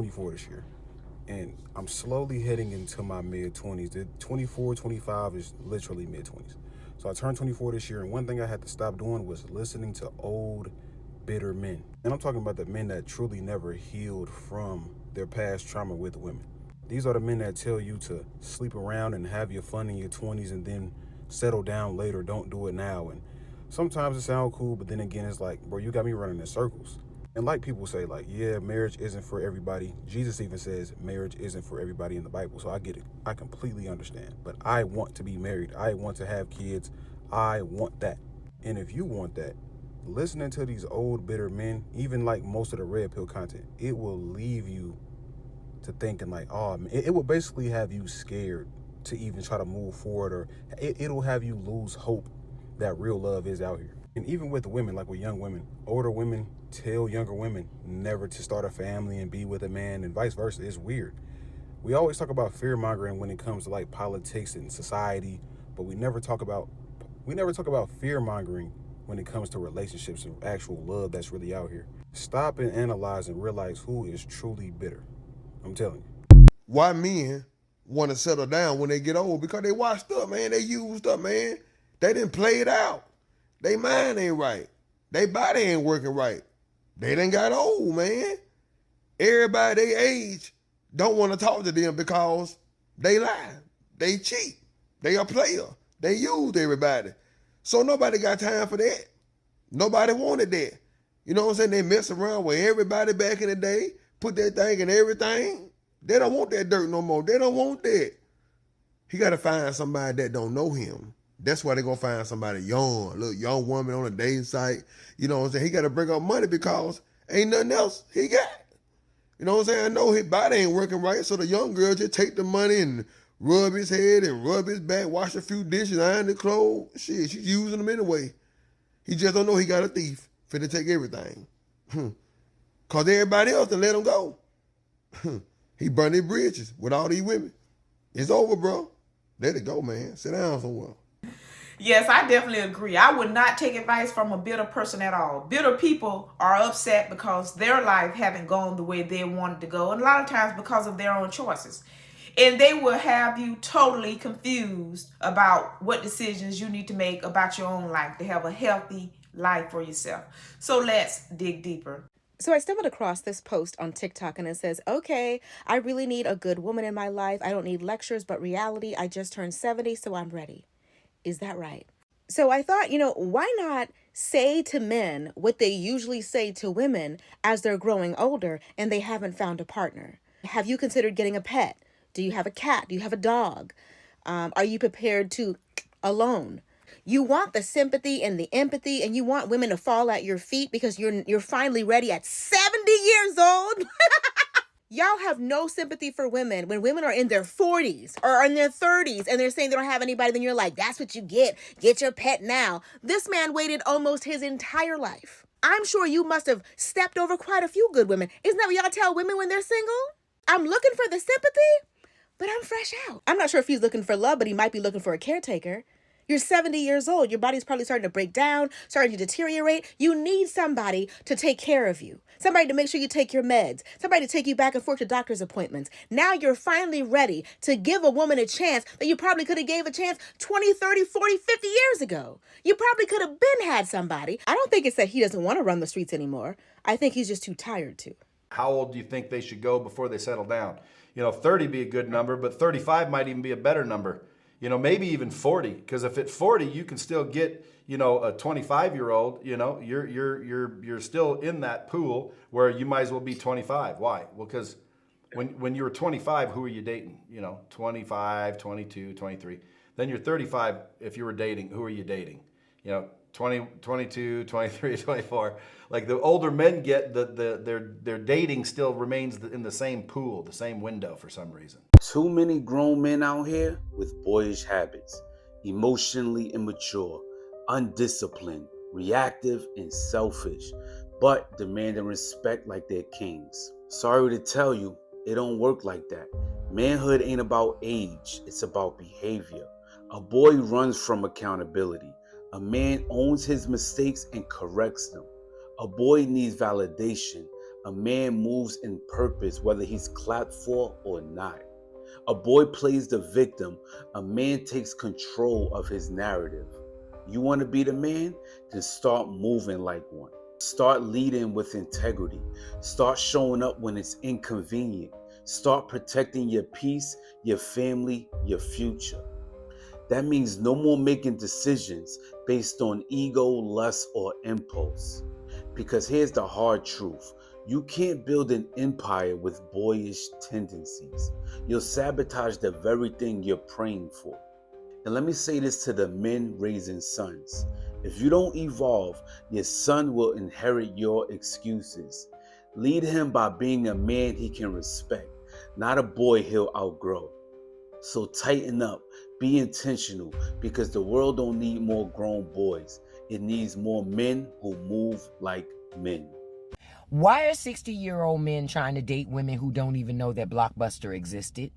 24 this year, and I'm slowly heading into my mid-20s. The 24, 25 is literally mid-20s. So I turned 24 this year, and one thing I had to stop doing was listening to old, bitter men. And I'm talking about the men that truly never healed from their past trauma with women. These are the men that tell you to sleep around and have your fun in your 20s and then settle down later, don't do it now. And sometimes it sounds cool, but then again, it's like, bro, you got me running in circles. And like people say, like, yeah, marriage isn't for everybody. Jesus even says marriage isn't for everybody in the Bible. So I get it. I completely understand. But I want to be married. I want to have kids. I want that. And if you want that, listening to these old, bitter men, even like most of the red pill content, it will leave you to thinking like, oh, man, it will basically have you scared to even try to move forward, or it'll have you lose hope that real love is out here. And even with women, like with young women, older women tell younger women never to start a family and be with a man, and vice versa. It's weird. We always talk about fear mongering when it comes to like politics and society, but we never talk about fear mongering when it comes to relationships and actual love that's really out here. Stop and analyze and realize who is truly bitter. I'm telling you. Why men want to settle down when they get old? Because they washed up, man. They used up, man. They didn't play it out. They mind ain't right. They body ain't working right. They done got old, man. Everybody they age don't want to talk to them because they lie. They cheat. They a player. They use everybody. So nobody got time for that. Nobody wanted that. You know what I'm saying? They mess around with everybody back in the day, put that thing in everything. They don't want that dirt no more. They don't want that. He got to find somebody that don't know him. That's why they going to find somebody young, a little young woman on a dating site. You know what I'm saying? He got to bring up money because ain't nothing else he got. You know what I'm saying? I know his body ain't working right, so the young girl just take the money and rub his head and rub his back, wash a few dishes, iron the clothes. Shit, she's using them anyway. He just don't know he got a thief finna take everything. Because everybody else done let him go. He burned his bridges with all these women. It's over, bro. Let it go, man. Sit down somewhere. Yes, I definitely agree. I would not take advice from a bitter person at all. Bitter people are upset because their life haven't gone the way they wanted to go, and a lot of times because of their own choices. And they will have you totally confused about what decisions you need to make about your own life to have a healthy life for yourself. So let's dig deeper. So I stumbled across this post on TikTok and it says, okay, I really need a good woman in my life. I don't need lectures, but reality. I just turned 70, so I'm ready. Is that right? So I thought, why not say to men what they usually say to women as they're growing older and they haven't found a partner? Have you considered getting a pet? Do you have a cat? Do you have a dog? Are you prepared to alone? You want the sympathy and the empathy, and you want women to fall at your feet because you're finally ready at 70 years old. Y'all have no sympathy for women when women are in their 40s or in their 30s and they're saying they don't have anybody. Then you're like, that's what you get. Get your pet now. This man waited almost his entire life. I'm sure you must have stepped over quite a few good women. Isn't that what y'all tell women when they're single? I'm looking for the sympathy, but I'm fresh out. I'm not sure if he's looking for love, but he might be looking for a caretaker. You're 70 years old. Your body's probably starting to break down, starting to deteriorate. You need somebody to take care of you. Somebody to make sure you take your meds. Somebody to take you back and forth to doctor's appointments. Now you're finally ready to give a woman a chance that you probably could have gave a chance 20, 30, 40, 50 years ago. You probably could have had somebody. I don't think it's that he doesn't want to run the streets anymore. I think he's just too tired to. How old do you think they should go before they settle down? 30 be a good number, but 35 might even be a better number. Maybe even 40, because if at 40 you can still get, a 25-year-old, you're still in that pool where you might as well be 25. Why? Well, because when you were 25, who are you dating? 25, 22, 23. Then you're 35. If you were dating, who are you dating? 20, 22, 23, 24. Like the older men get, their dating still remains in the same pool, the same window for some reason. Too many grown men out here with boyish habits, emotionally immature, undisciplined, reactive, and selfish, but demanding respect like they're kings. Sorry to tell you, it don't work like that. Manhood ain't about age, it's about behavior. A boy runs from accountability. A man owns his mistakes and corrects them. A boy needs validation. A man moves in purpose whether he's clapped for or not. A boy plays the victim. A man takes control of his narrative. You want to be the man? Then start moving like one. Start leading with integrity. Start showing up when it's inconvenient. Start protecting your peace, your family, your future. That means no more making decisions based on ego, lust, or impulse. Because here's the hard truth. You can't build an empire with boyish tendencies. You'll sabotage the very thing you're praying for. And let me say this to the men raising sons. If you don't evolve, your son will inherit your excuses. Lead him by being a man he can respect, not a boy he'll outgrow. So tighten up, be intentional, because the world don't need more grown boys. It needs more men who move like men. Why are 60-year-old men trying to date women who don't even know that Blockbuster existed?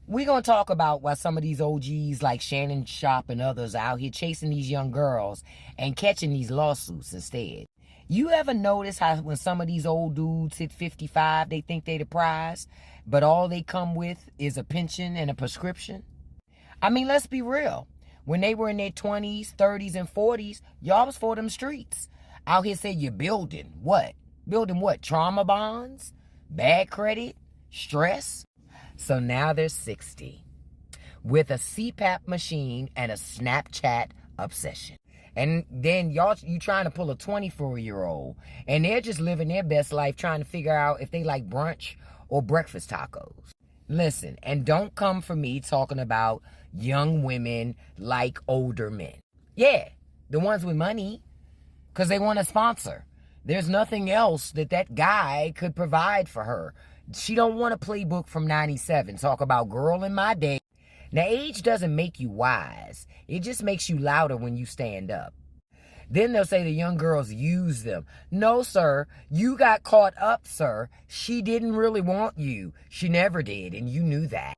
We're going to talk about why some of these OGs like Shannon Sharpe and others are out here chasing these young girls and catching these lawsuits instead. You ever notice how when some of these old dudes hit 55, they think they the prize, but all they come with is a pension and a prescription? I mean, let's be real. When they were in their 20s, 30s, and 40s, y'all was for them streets. Out here say you're building what? Building what? Trauma bonds? Bad credit? Stress? So now they're 60 with a CPAP machine and a Snapchat obsession. And then you trying to pull a 24-year-old and they're just living their best life trying to figure out if they like brunch or breakfast tacos. Listen, and don't come for me talking about young women like older men. Yeah, the ones with money, because they want to sponsor. There's nothing else that guy could provide for her. She don't want a playbook from 97. Talk about girl in my day. Now, age doesn't make you wise. It just makes you louder when you stand up. Then they'll say the young girls use them. No, sir. You got caught up, sir. She didn't really want you. She never did, and you knew that.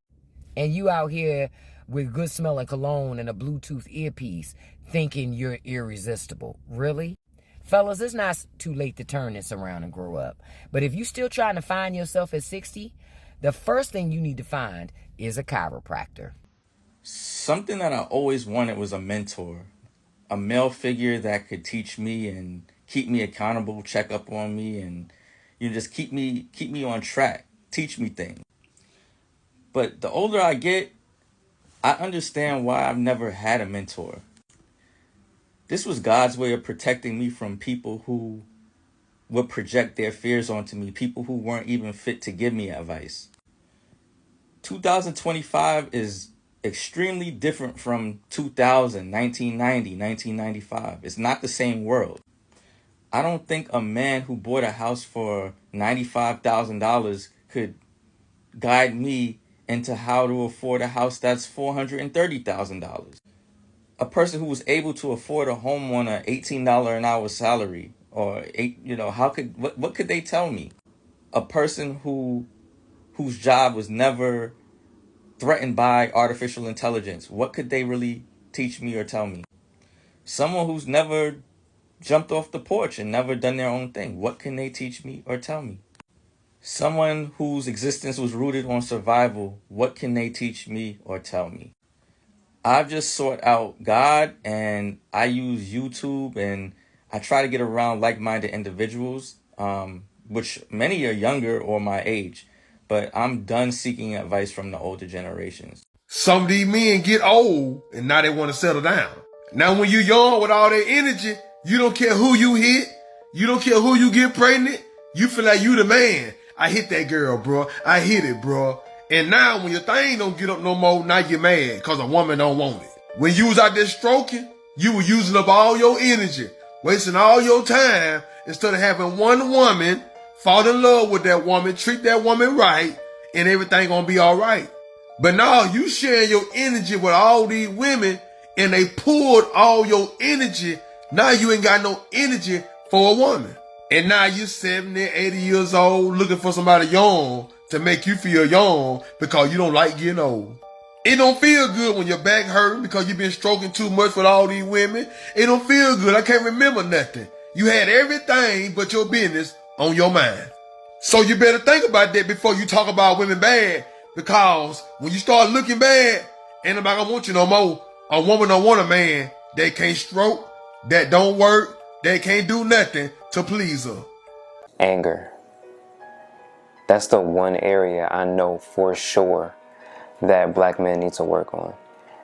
And you out here with good smelling cologne and a Bluetooth earpiece thinking you're irresistible. Really? Fellas, it's not too late to turn this around and grow up. But if you're still trying to find yourself at 60, the first thing you need to find is a chiropractor. Something that I always wanted was a mentor, a male figure that could teach me and keep me accountable, check up on me, and just keep me on track, teach me things. But the older I get, I understand why I've never had a mentor. This was God's way of protecting me from people who would project their fears onto me, people who weren't even fit to give me advice. 2025 is extremely different from 2000, 1990, 1995. It's not the same world. I don't think a man who bought a house for $95,000 could guide me into how to afford a house that's $430,000. A person who was able to afford a home on an $18 an hour salary, or what could they tell me? A person whose job was never threatened by artificial intelligence, what could they really teach me or tell me? Someone who's never jumped off the porch and never done their own thing, what can they teach me or tell me? Someone whose existence was rooted on survival, what can they teach me or tell me? I've just sought out God, and I use YouTube, and I try to get around like-minded individuals, which many are younger or my age, but I'm done seeking advice from the older generations. Some of these men get old and now they want to settle down. Now when you're young with all that energy, you don't care who you hit. You don't care who you get pregnant. You feel like you the man. I hit that girl, bro. I hit it, bro. And now when your thing don't get up no more, now you're mad because a woman don't want it. When you was out there stroking, you were using up all your energy, wasting all your time instead of having one woman, fall in love with that woman, treat that woman right, and everything gonna be all right. But now you sharing your energy with all these women and they pulled all your energy. Now you ain't got no energy for a woman. And now you 70, 80 years old looking for somebody young to make you feel young because you don't like getting old. It don't feel good when your back hurting because you've been stroking too much with all these women. It don't feel good. I can't remember nothing. You had everything but your business on your mind. So you better think about that before you talk about women bad, because when you start looking bad, ain't nobody gonna want you no more. A woman don't want a man that can't stroke, that don't work, that can't do nothing to please her. Anger. That's the one area I know for sure that black men need to work on.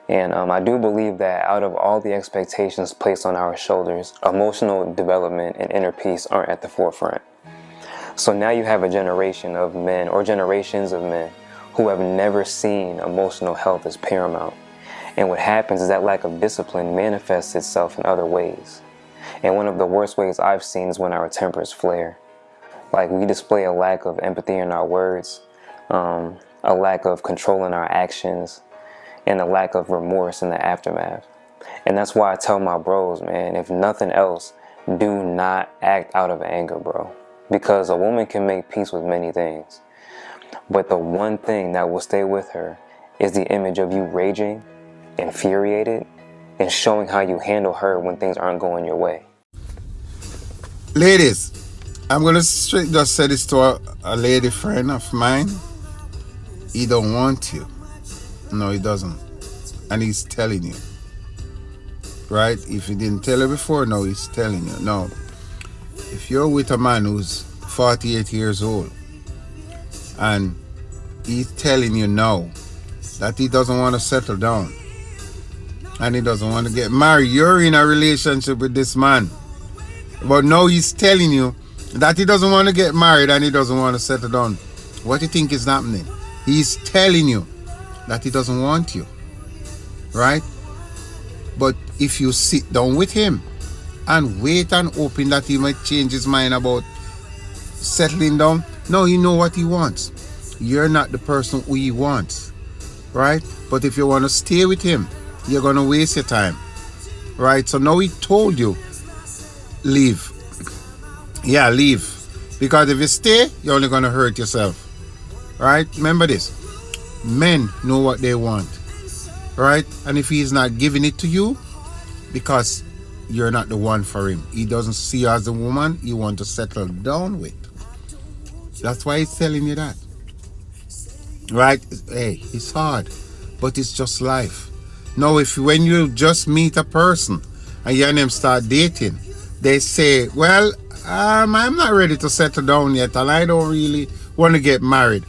And I do believe that out of all the expectations placed on our shoulders, emotional development and inner peace aren't at the forefront. So now you have a generation of men, or generations of men, who have never seen emotional health as paramount. And what happens is that lack of discipline manifests itself in other ways. And one of the worst ways I've seen is when our tempers flare. Like, we display a lack of empathy in our words, a lack of control in our actions, and a lack of remorse in the aftermath. And that's why I tell my bros, man, if nothing else, do not act out of anger, bro. Because a woman can make peace with many things, but the one thing that will stay with her is the image of you raging, infuriated, and showing how you handle her when things aren't going your way. Ladies, I'm gonna just say this to a lady friend of mine. He don't want you. No, he doesn't. And he's telling you. Right? If he didn't tell you before, no, he's telling you. No. If you're with a man who's 48 years old and he's telling you now that he doesn't want to settle down and he doesn't want to get married, you're in a relationship with this man, but now he's telling you that he doesn't want to get married and he doesn't want to settle down, what do you think is happening? He's telling you that he doesn't want you, right? But if you sit down with him and wait and hoping that he might change his mind about settling down, no, you know what he wants. You're not the person who he wants, right? But if you want to stay with him, you're going to waste your time, right? So now he told you, leave. Yeah, leave. Because if you stay, you're only going to hurt yourself, right? Remember this. Men know what they want, right? And if he's not giving it to you, because you're not the one for him, he doesn't see you as the woman you want to settle down with. That's why he's telling you that, right? Hey, it's hard, but it's just life. Now, when you just meet a person and you and them start dating, they say, well, I'm not ready to settle down yet, and I don't really want to get married.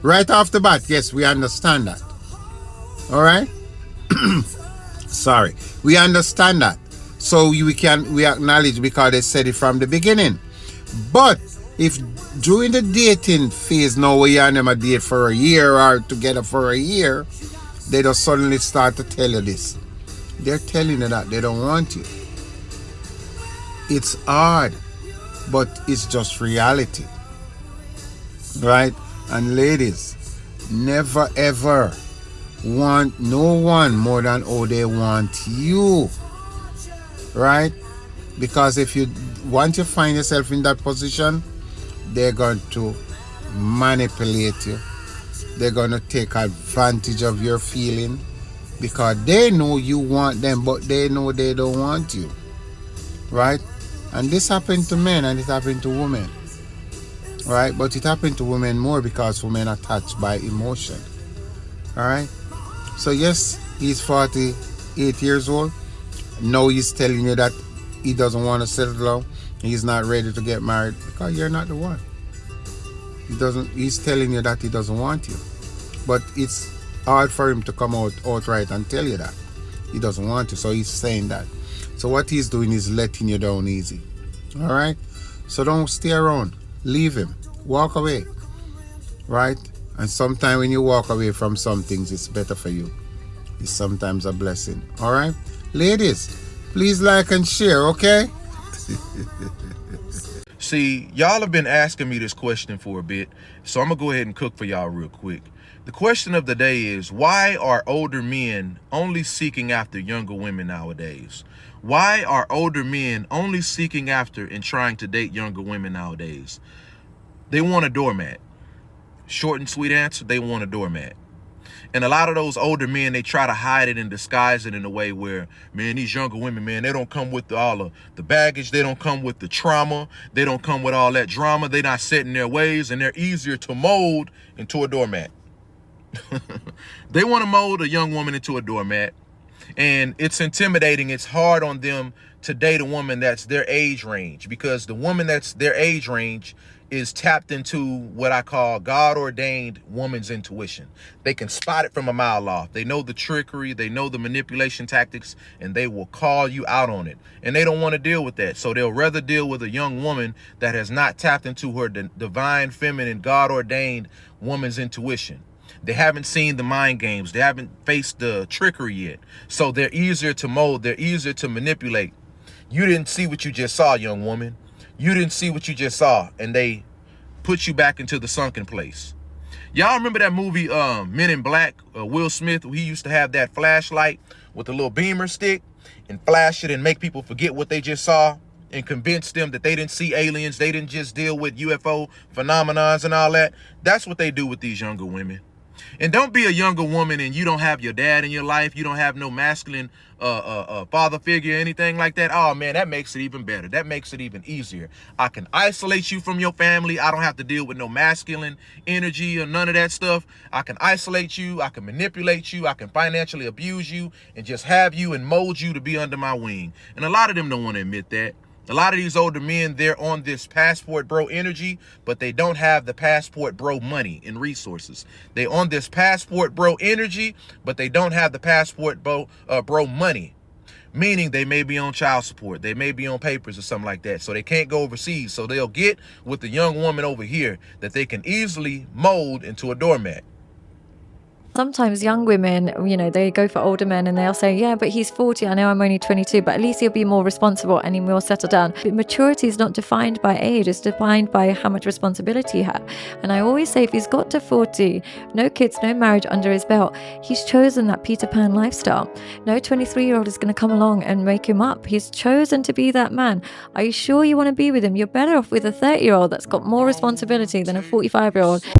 Right off the bat, yes, we understand that. All right? Sorry. We understand that. So we acknowledge, because they said it from the beginning. But if during the dating phase now, where you and them a date for a year or together for a year, they just suddenly start to tell you this. They're telling you that they don't want you. It's hard, but it's just reality. Right? And ladies, never ever want no one more than how they want you. Right? Because if you want to find yourself in that position, they're going to manipulate you. They're going to take advantage of your feeling, because they know you want them, but they know they don't want you. Right? And this happened to men and it happened to women. Right? But it happened to women more because women are touched by emotion. Alright? So yes, he's 48 years old. Now he's telling you that he doesn't want to settle down. He's not ready to get married, because you're not the one. He's telling you that he doesn't want you. But it's hard for him to come out outright and tell you that he doesn't want you. So he's saying that. So what he's doing is letting you down easy. Alright? So don't stay around. Leave him. Walk away. Right? And sometimes when you walk away from some things, it's better for you. It's sometimes a blessing. Alright? Ladies, please like and share, okay? See, y'all have been asking me this question for a bit, so I'm going to go ahead and cook for y'all real quick. The question of the day is, why are older men only seeking after younger women nowadays? Why are older men only seeking after and trying to date younger women nowadays? They want a doormat. Short and sweet answer, they want a doormat. And a lot of those older men, they try to hide it and disguise it in a way where, man, these younger women, man, they don't come with all of the baggage. They don't come with the trauma. They don't come with all that drama. They're not set in their ways, and they're easier to mold into a doormat. They want to mold a young woman into a doormat, and it's intimidating. It's hard on them to date a woman that's their age range, because the woman that's their age range is tapped into what I call God-ordained woman's intuition. They can spot it from a mile off. They know the trickery, they know the manipulation tactics, and they will call you out on it. And they don't want to deal with that. So they'll rather deal with a young woman that has not tapped into her divine, feminine, God-ordained woman's intuition. They haven't seen the mind games. They haven't faced the trickery yet. So they're easier to mold. They're easier to manipulate. You didn't see what you just saw, young woman. You didn't see what you just saw, and they put you back into the sunken place. Y'all remember that movie Men in Black, Will Smith? He used to have that flashlight with a little beamer stick and flash it and make people forget what they just saw and convince them that they didn't see aliens. They didn't just deal with UFO phenomenons and all that. That's what they do with these younger women. And don't be a younger woman and you don't have your dad in your life. You don't have no masculine father figure or anything like that. Oh, man, that makes it even better. That makes it even easier. I can isolate you from your family. I don't have to deal with no masculine energy or none of that stuff. I can isolate you. I can manipulate you. I can financially abuse you and just have you and mold you to be under my wing. And a lot of them don't want to admit that. A lot of these older men, they're on this passport bro energy, but they don't have the passport bro money and resources. They on this passport bro energy, but they don't have the passport bro money. Meaning they may be on child support. They may be on papers or something like that. So they can't go overseas. So they'll get with the young woman over here that they can easily mold into a doormat. Sometimes young women, they go for older men and they'll say, yeah, but he's 40. I know I'm only 22, but at least he'll be more responsible and he will settle down. But maturity is not defined by age. It's defined by how much responsibility you have. And I always say, if he's got to 40, no kids, no marriage under his belt, he's chosen that Peter Pan lifestyle. No 23-year-old is going to come along and wake him up. He's chosen to be that man. Are you sure you want to be with him? You're better off with a 30-year-old that's got more responsibility than a 45-year-old.